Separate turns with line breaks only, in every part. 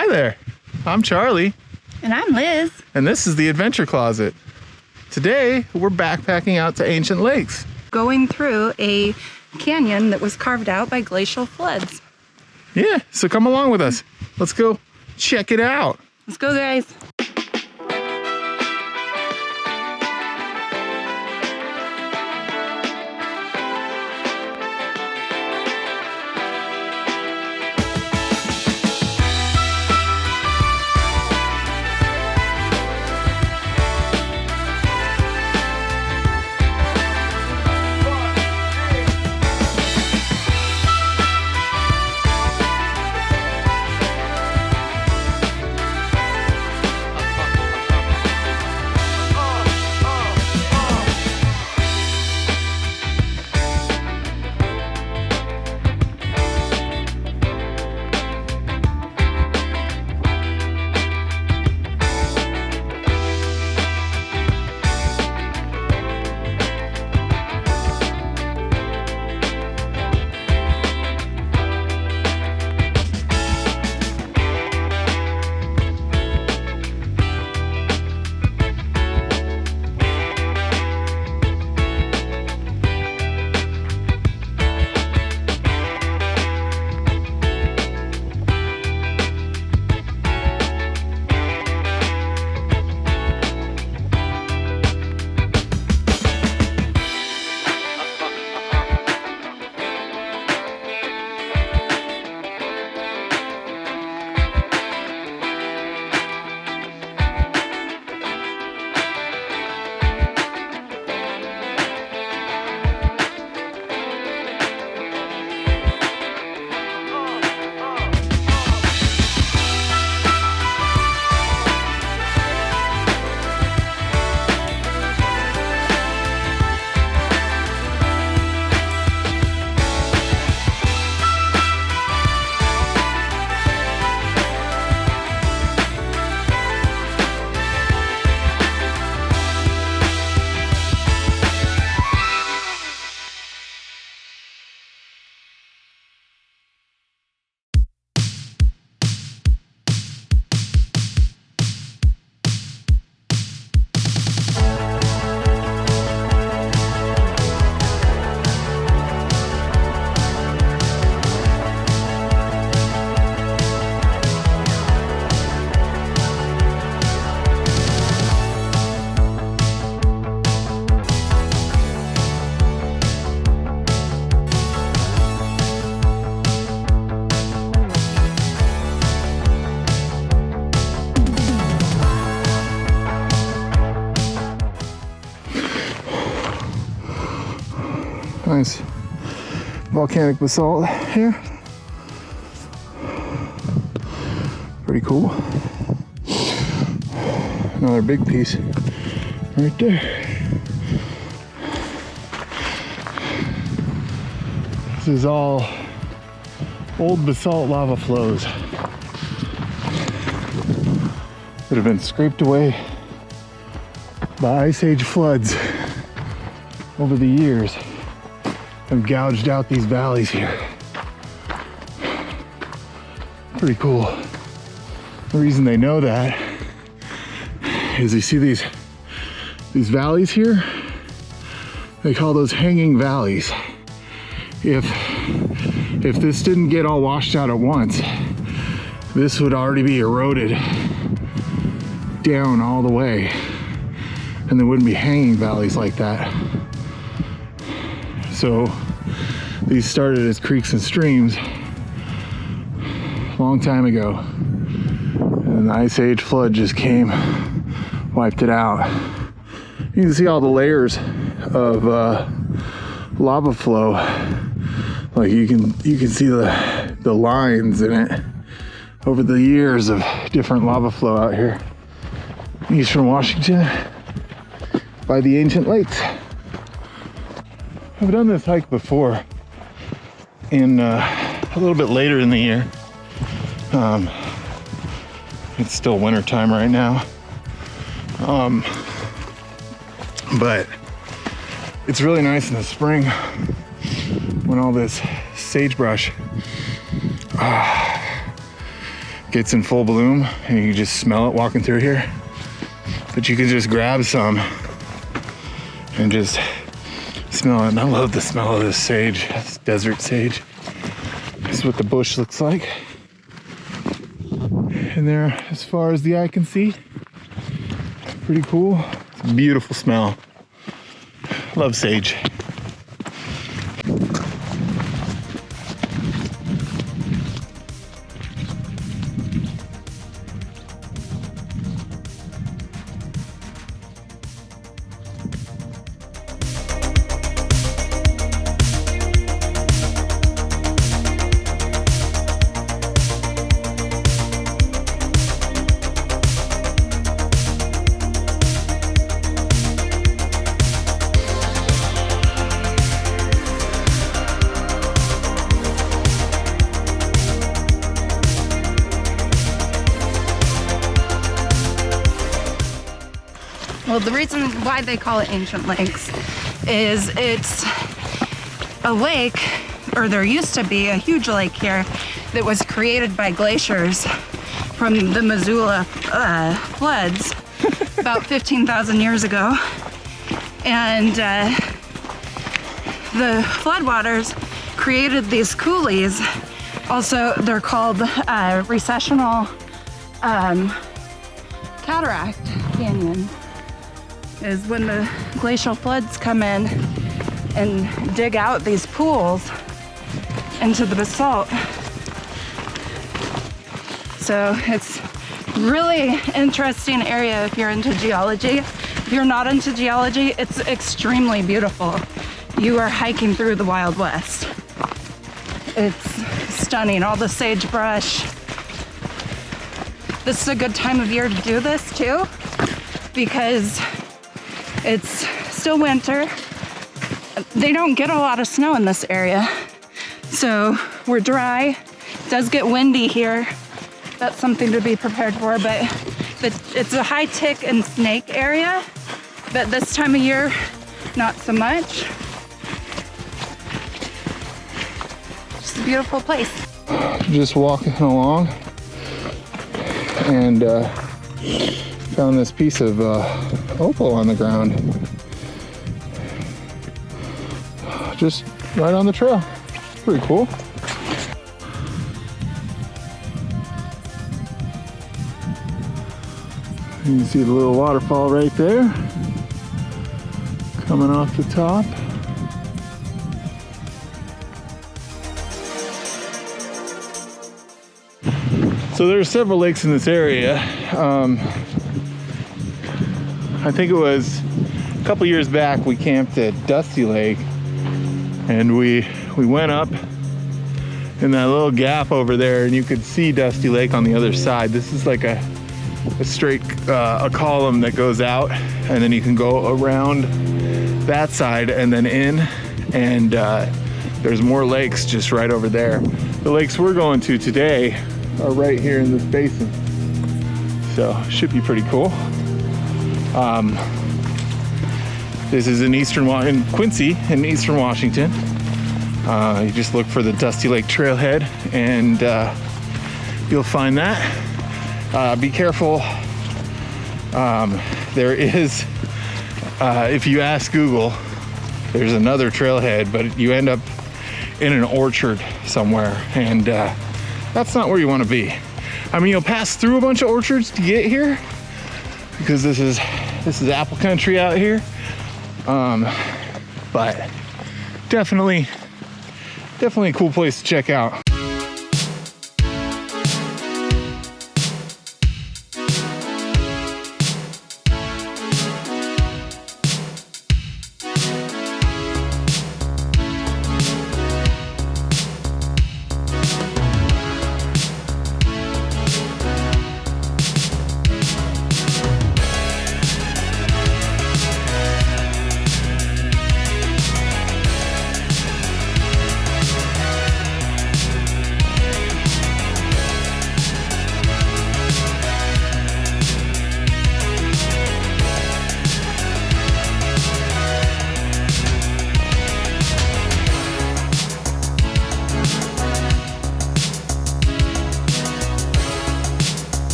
Hi there, I'm Charlie.
And I'm Liz.
And this is the Adventure Closet. Today, we're backpacking out to ancient lakes.
Going through a canyon that was carved out by glacial floods.
Yeah, so come along with us. Let's go check it out.
Let's go, guys.
Nice volcanic basalt here. Pretty cool. Another big piece right there. This is all old basalt lava flows that have been scraped away by Ice Age floods over the years. Have gouged out these valleys here. Pretty cool. The reason they know that is you see these valleys here? They call those hanging valleys. If this didn't get all washed out at once, this would already be eroded down all the way, and there wouldn't be hanging valleys like that. So these started as creeks and streams a long time ago, and the Ice Age flood just came, wiped it out. You can see all the layers of lava flow. Like you can see the lines in it over the years of different lava flow out here in eastern Washington by the ancient lakes. I've done this hike before in a little bit later in the year. It's still winter time right now. But it's really nice in the spring when all this sagebrush gets in full bloom, and you can just smell it walking through here. But you can just grab some and just smell it. And I love the smell of this sage, this desert sage. This is what the bush looks like. And there, as far as the eye can see, pretty cool. It's a beautiful smell. Love sage.
Well, the reason why they call it Ancient Lakes is it's a lake, or there used to be a huge lake here that was created by glaciers from the Missoula floods about 15,000 years ago. And the floodwaters created these coulees. Also, they're called recessional cataract canyon. Is when the glacial floods come in and dig out these pools into the basalt. So it's really interesting area if you're into geology. If you're not into geology, it's extremely beautiful. You are hiking through the Wild West. It's stunning, all the sagebrush. This is a good time of year to do this too, because it's still winter. They don't get a lot of snow in this area. So we're dry. It does get windy here. That's something to be prepared for, but it's a high tick and snake area. But this time of year, not so much. Just a beautiful place.
Just walking along and found this piece of opal on the ground. Just right on the trail. Pretty cool. You can see the little waterfall right there coming off the top. So there are several lakes in this area. I think it was a couple years back we camped at Dusty Lake, and we went up in that little gap over there, and you could see Dusty Lake on the other side. This is like a straight a column that goes out, and then you can go around that side and then in, and there's more lakes just right over there. The lakes we're going to today are right here in this basin, so should be pretty cool. This is in Quincy in eastern Washington. You just look for the Dusty Lake Trailhead and you'll find that. Be careful. There is, if you ask Google, there's another trailhead, but you end up in an orchard somewhere, and that's not where you want to be. I mean, you'll pass through a bunch of orchards to get here, because this is apple country out here. But definitely a cool place to check out.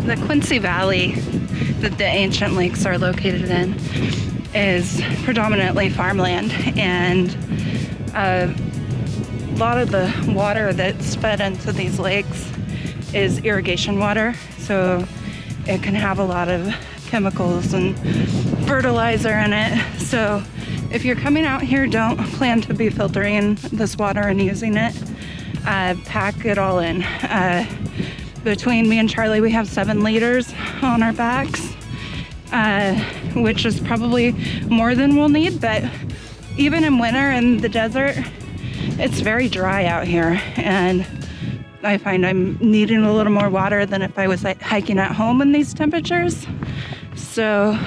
the Quincy Valley that the ancient lakes are located in is predominantly farmland, and a lot of the water that's fed into these lakes is irrigation water, so it can have a lot of chemicals and fertilizer in it. So if you're coming out here, don't plan to be filtering this water and using it. Pack it all in. Between me and Charlie, we have 7 liters on our backs, which is probably more than we'll need, but even in winter in the desert, it's very dry out here, and I find I'm needing a little more water than if I was hiking at home in these temperatures. So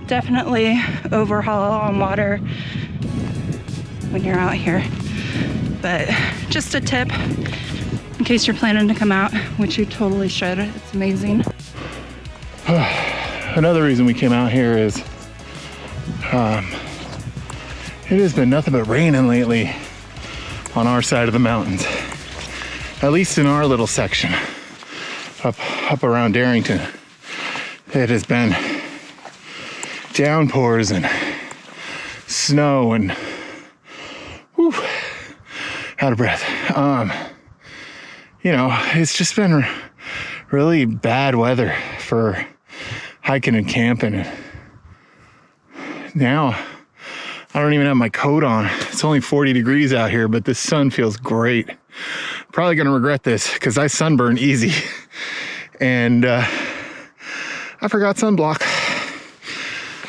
definitely overhaul on water when you're out here. But just a tip in case you're planning to come out, which you totally should. It's amazing.
Another reason we came out here is it has been nothing but raining lately on our side of the mountains, at least in our little section up around Darrington. It has been downpours and snow and whew, out of breath. You know, it's just been really bad weather for hiking and camping. Now I don't even have my coat on. It's only 40 degrees out here, but the sun feels great. Probably gonna regret this because I sunburn easy. And I forgot sunblock.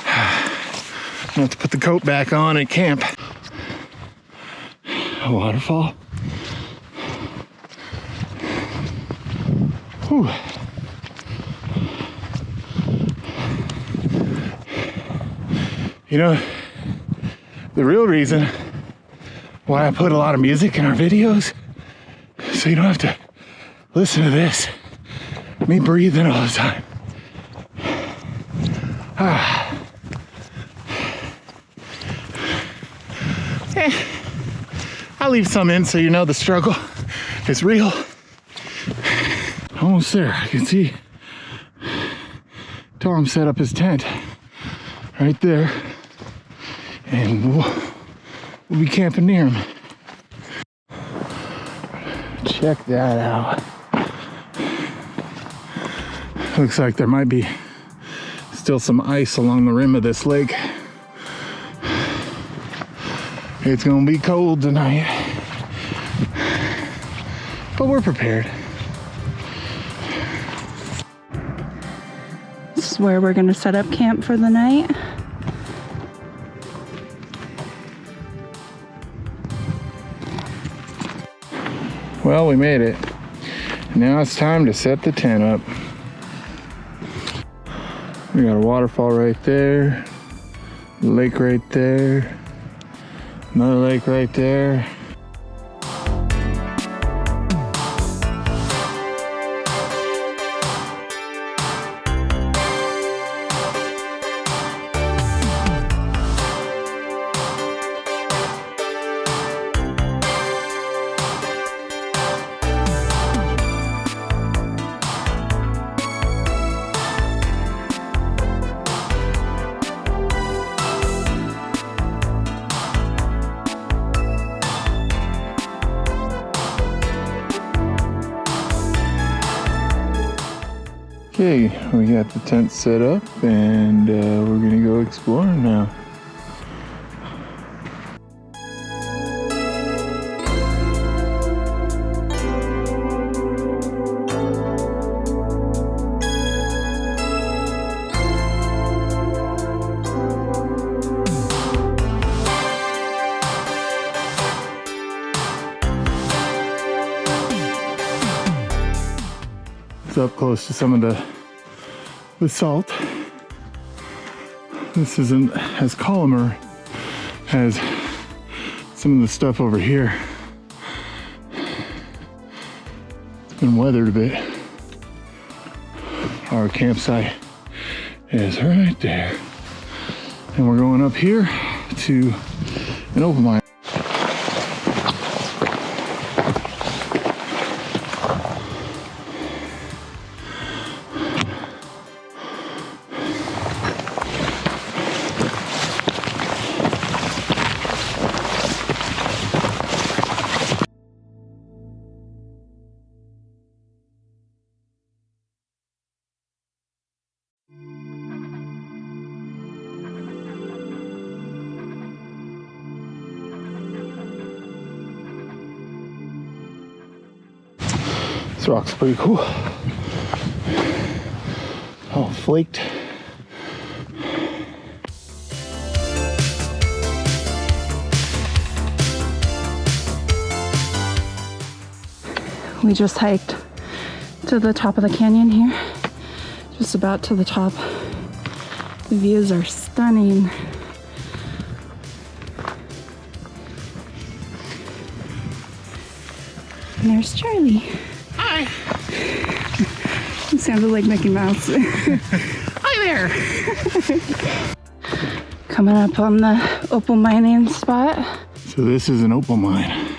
I have to put the coat back on at camp. A waterfall. Whew. You know, the real reason why I put a lot of music in our videos, so you don't have to listen to this, me breathing all the time. I'll leave some in so you know the struggle is real. Almost there. I can see Tom set up his tent right there, and we'll be camping near him. Check that out. Looks like there might be still some ice along the rim of this lake. It's gonna be cold tonight, but we're prepared.
This is where we're gonna set up camp for the night.
Well, we made it. Now it's time to set the tent up. We got a waterfall right there, lake right there, another lake right there. Okay, we got the tent set up, and we're gonna go exploring now. It's up close to some of the salt. This isn't as columnar as some of the stuff over here. It's been weathered a bit. Our campsite is right there. And we're going up here to an Opal Mining. This rock's pretty cool. All flaked.
We just hiked to the top of the canyon here. Just about to the top. The views are stunning. And there's Charlie.
Hi.
He sounded like Mickey Mouse.
Hi there.
Coming up on the Opal Mining spot.
So this is an opal mine.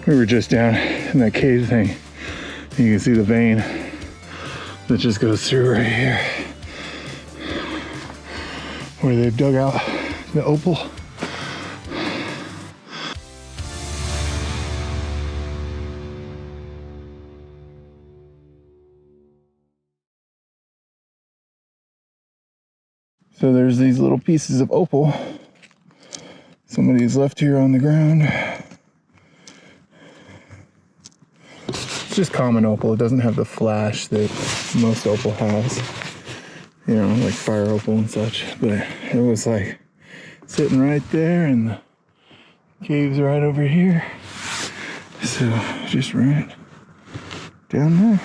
We were just down in that cave thing. You can see the vein that just goes through right here, where they've dug out the opal. So there's these little pieces of opal. Somebody's left here on the ground. It's just common opal. It doesn't have the flash that most opal has. You know, like fire opal and such. But it was like sitting right there, and the cave's right over here. So just right down there.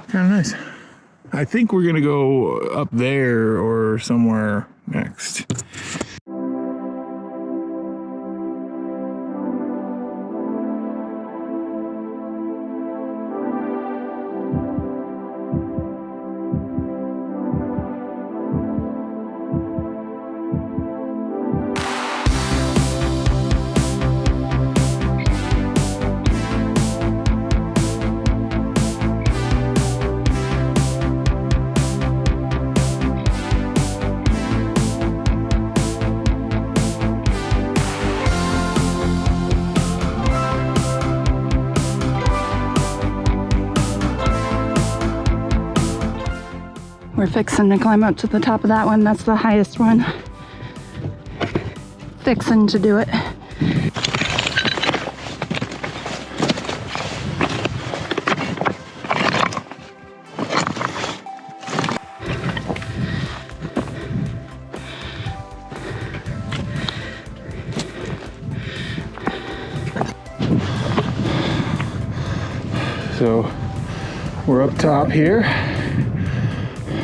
Kind of nice. I think we're gonna go up there or somewhere next.
We're fixing to climb up to the top of that one. That's the highest one. Fixing to do it.
So we're up top here,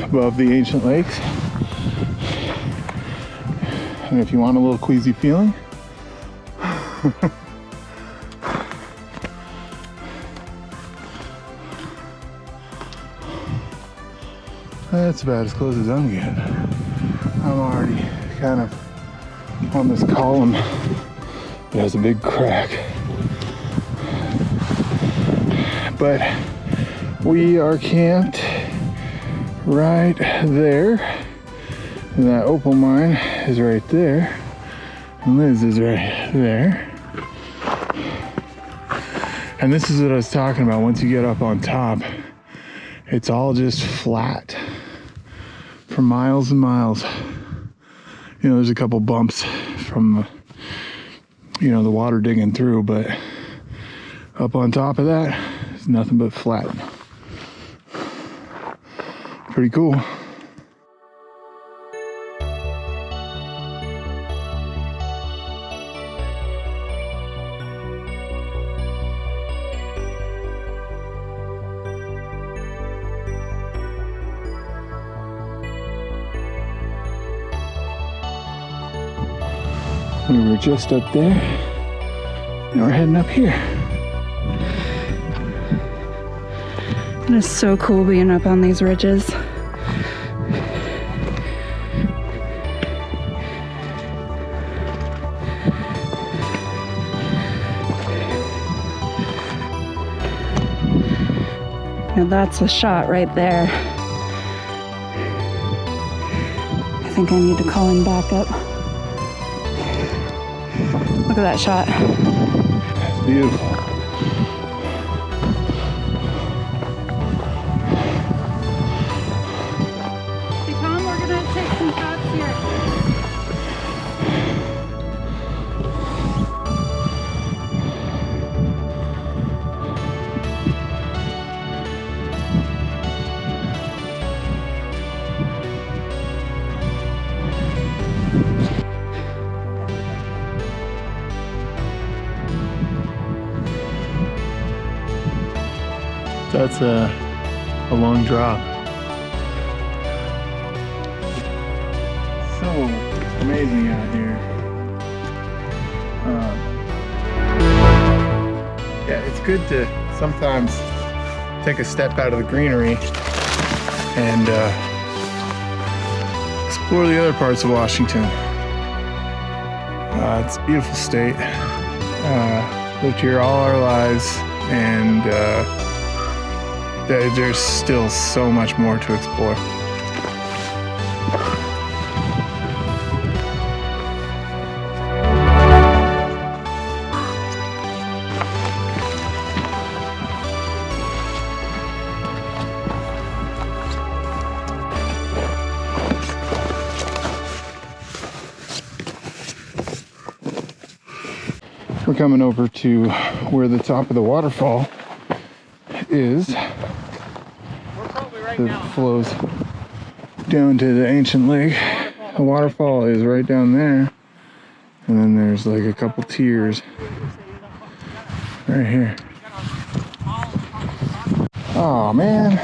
above the ancient lakes. And if you want a little queasy feeling, that's about as close as I'm getting. I'm already kind of on this column that has a big crack. But we are camped right there. And that opal mine is right there. And Liz is right there. And this is what I was talking about. Once you get up on top, it's all just flat for miles and miles. You know, there's a couple bumps from, you know, the water digging through, but up on top of that, it's nothing but flat. Pretty cool. We were just up there. Now we're heading up here.
It is so cool being up on these ridges. Now that's a shot right there. I think I need to call him back up. Look at that shot.
It's beautiful.
Hey Tom, we're gonna take some shots here.
That's a long drop. So amazing out here. Yeah, it's good to sometimes take a step out of the greenery and explore the other parts of Washington. It's a beautiful state. Lived here all our lives, and there's still so much more to explore. We're coming over to where the top of the waterfall is. That flows down to the ancient lake. The waterfall is right down there, and then there's like a couple tiers right here. Oh man.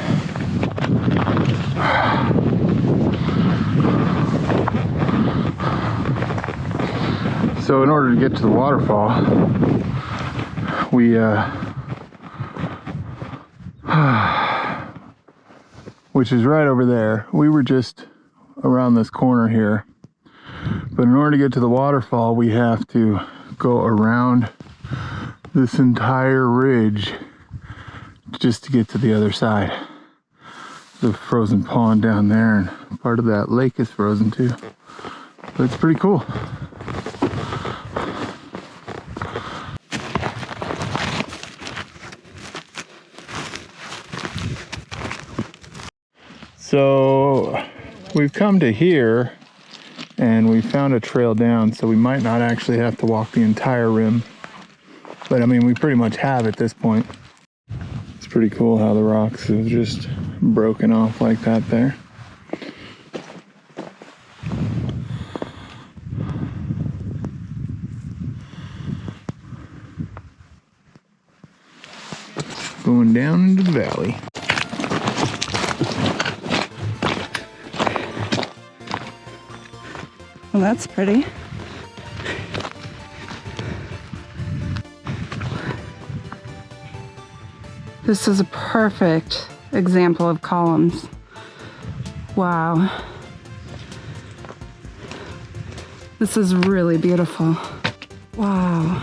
So in order to get to the waterfall, we which is right over there. We were just around this corner here. But in order to get to the waterfall, we have to go around this entire ridge just to get to the other side. There's a frozen pond down there, and part of that lake is frozen too. But it's pretty cool. So we've come to here and we found a trail down, so we might not actually have to walk the entire rim, but I mean we pretty much have at this point. It's pretty cool how the rocks have just broken off like that there. Going down into the valley.
Well, that's pretty. This is a perfect example of columns. Wow. This is really beautiful. Wow.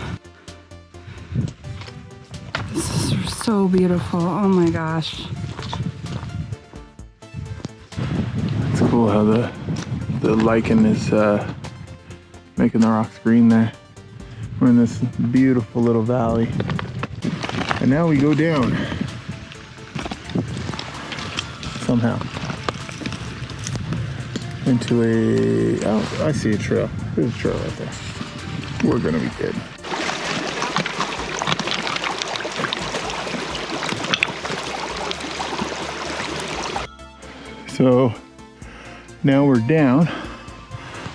This is so beautiful. Oh my gosh.
It's cool how the lichen is making the rocks green there. We're in this beautiful little valley. And now we go down. Somehow. Into a, oh, I see a trail. There's a trail right there. We're gonna be good. So now we're down.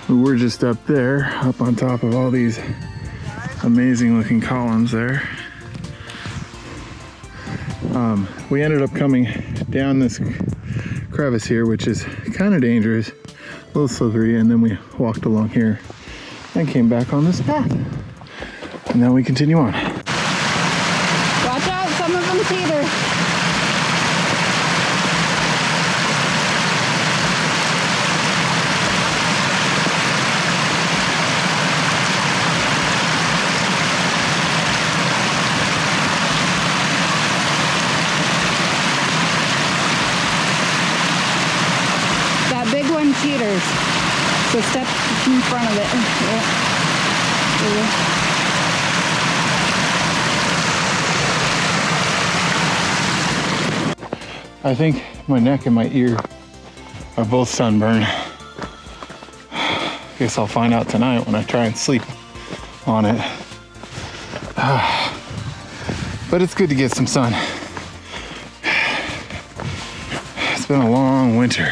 We were just up there, up on top of all these amazing looking columns there. We ended up coming down this crevice here, which is kind of dangerous, a little slippery, and then we walked along here and came back on this path. And now we continue on.
Watch out, some of them teeter. cheaters. So step in front of it.
I think my neck and my ear are both sunburned. Guess I'll find out tonight when I try and sleep on it. But it's good to get some sun. It's been a long winter.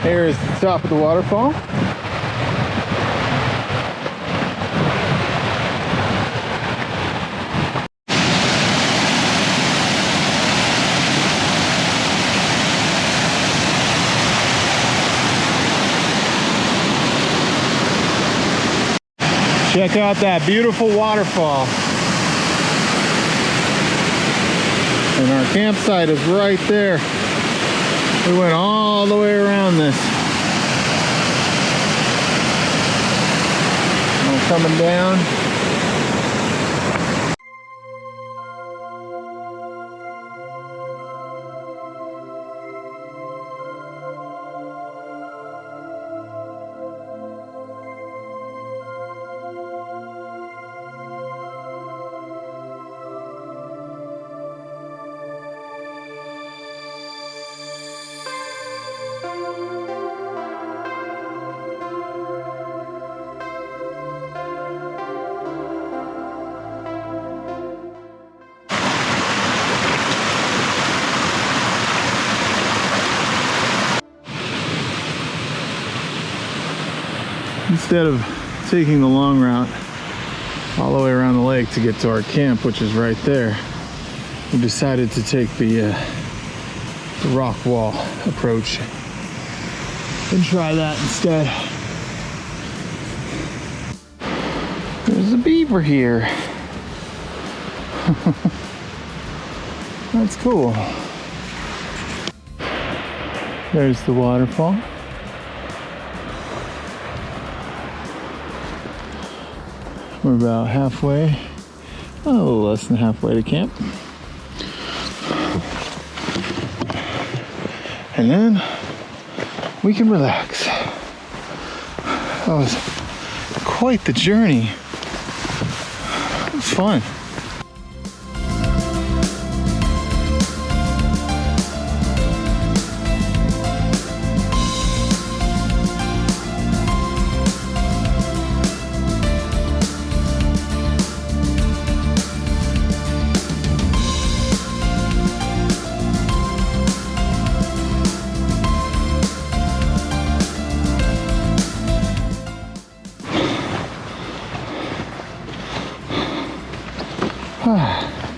Here is the top of the waterfall. Check out that beautiful waterfall. And our campsite is right there. We went all the way around this. All coming down. Instead of taking the long route all the way around the lake to get to our camp, which is right there, we decided to take the rock wall approach and try that instead. There's a beaver here. That's cool. There's the waterfall. We're about halfway, a little less than halfway to camp. And then we can relax. That was quite the journey. It was fun.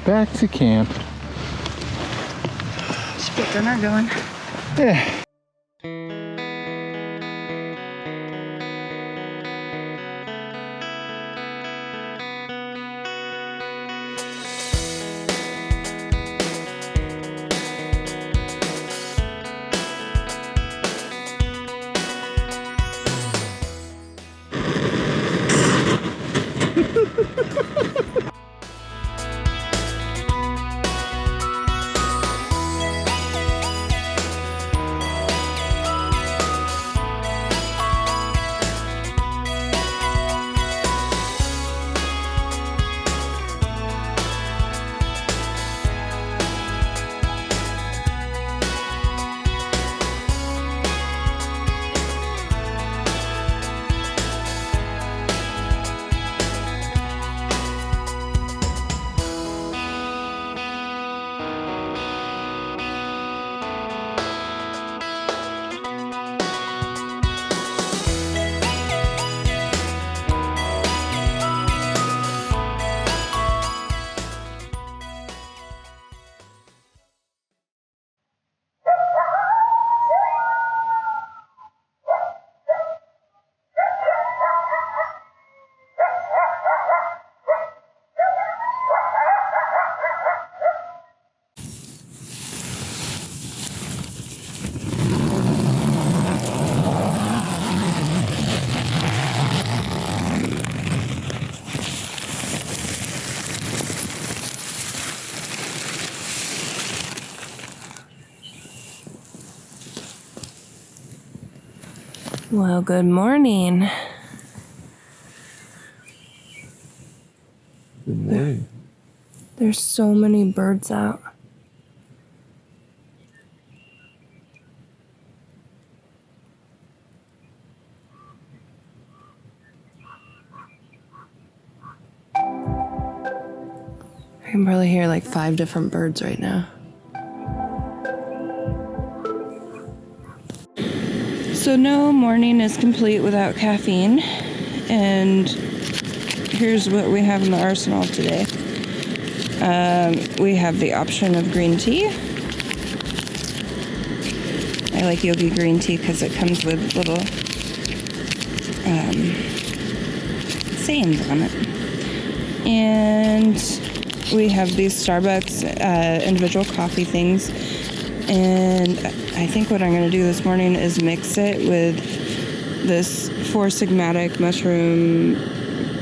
Back to camp.
Should get dinner going.
Yeah.
Well, good morning.
Good morning.
There's so many birds out. I can probably hear like 5 different birds right now. So no morning is complete without caffeine, and here's what we have in the arsenal today. We have the option of green tea. I like Yogi green tea because it comes with little sayings on it. And we have these Starbucks individual coffee things. And I think what I'm going to do this morning is mix it with this 4 Sigmatic mushroom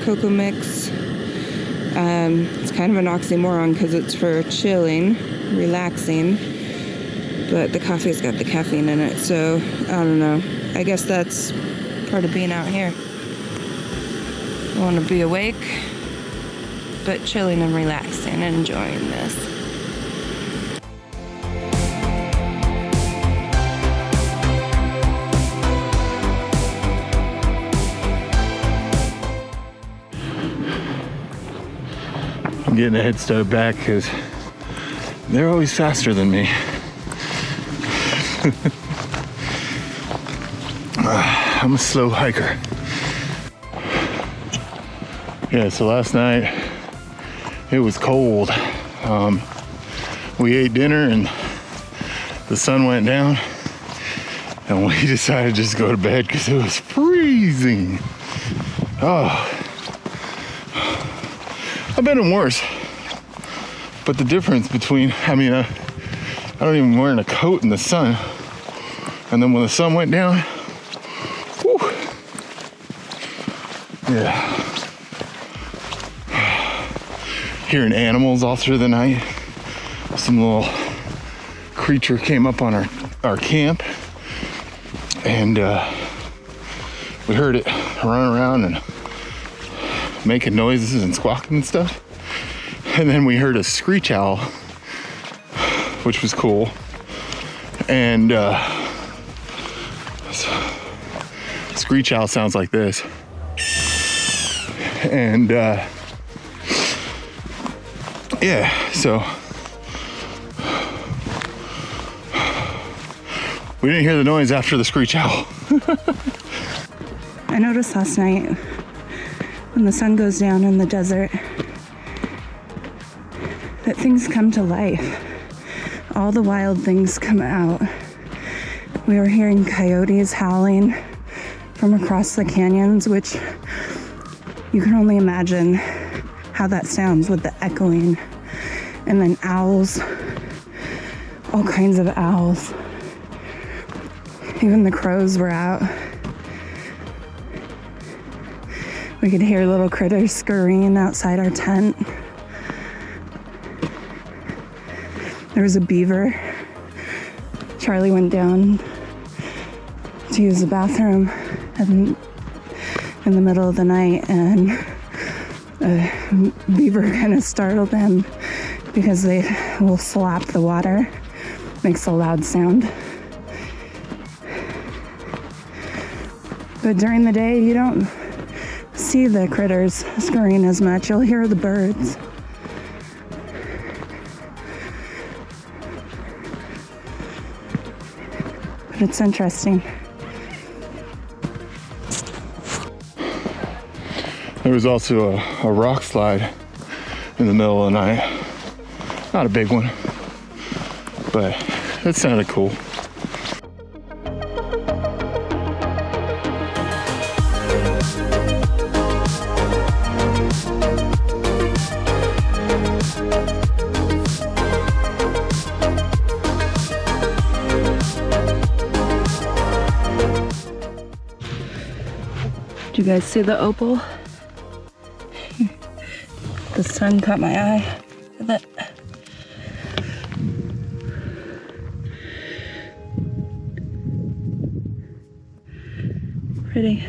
cocoa mix. It's kind of an oxymoron because it's for chilling, relaxing, but the coffee's got the caffeine in it, so I don't know. I guess that's part of being out here. I want to be awake, but chilling and relaxing and enjoying this.
I'm getting a head start back because they're always faster than me. I'm a slow hiker. Yeah, so last night it was cold. We ate dinner and the sun went down and we decided to just go to bed because it was freezing. Oh, I've been in worse. But the difference between, I don't even wearing a coat in the sun. And then when the sun went down, whew, yeah. Hearing animals all through the night. Some little creature came up on our camp. And we heard it running around and making noises and squawking and stuff. And then we heard a screech owl, which was cool. And screech owl sounds like this. And yeah, so we didn't hear the noise after the screech owl.
I noticed last night when the sun goes down in the desert that things come to life. All the wild things come out. We were hearing coyotes howling from across the canyons, which you can only imagine how that sounds with the echoing. And then owls, all kinds of owls. Even the crows were out. We could hear little critters scurrying outside our tent. There was a beaver. Charlie went down to use the bathroom in the middle of the night, and a beaver kind of startled them because they will slap the water. Makes a loud sound. But during the day, you don't see the critters scurrying as much. You'll hear the birds. But it's interesting.
There was also a rock slide in the middle of the night. Not a big one, but it sounded cool.
Did you guys see the opal? The sun caught my eye. Look at that. pretty.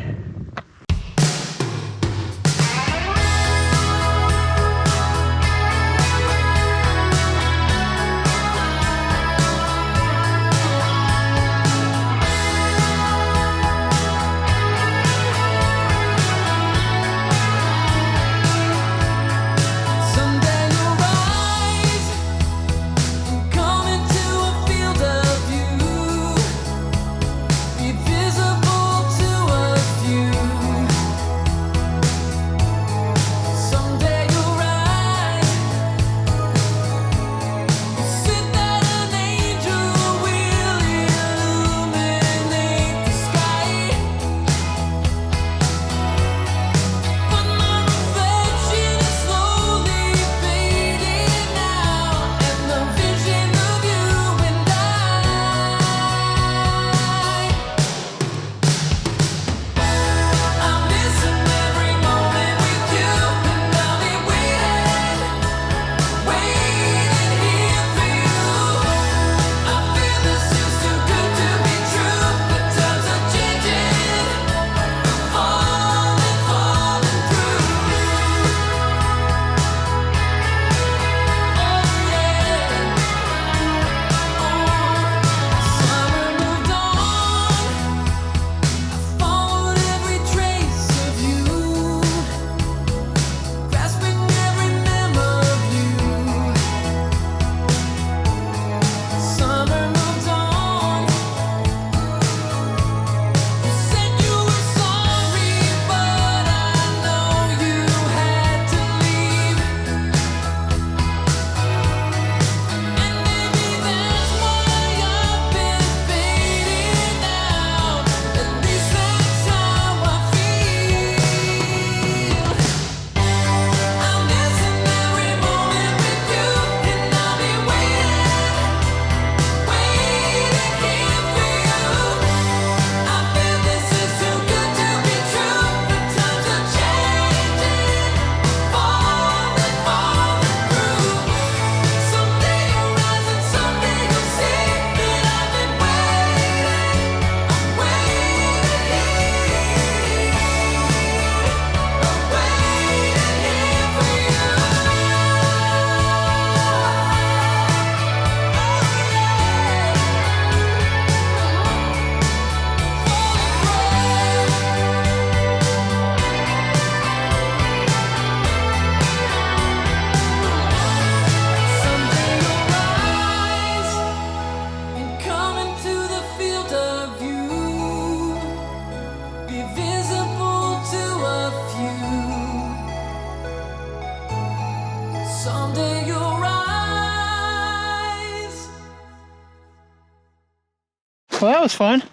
Well, that was fun.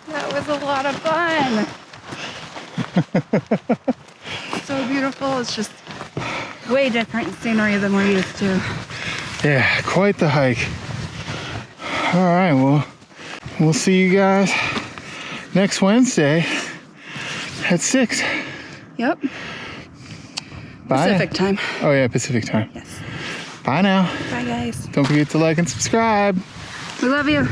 That was a lot of fun. So beautiful. It's just way different scenery than we're used to.
Yeah, quite the hike. All right, well, we'll see you guys next Wednesday at 6.
Yep.
Bye.
Pacific time.
Oh yeah, Pacific time.
Yes.
Bye now.
Bye, guys.
Don't forget to like and subscribe.
We love you.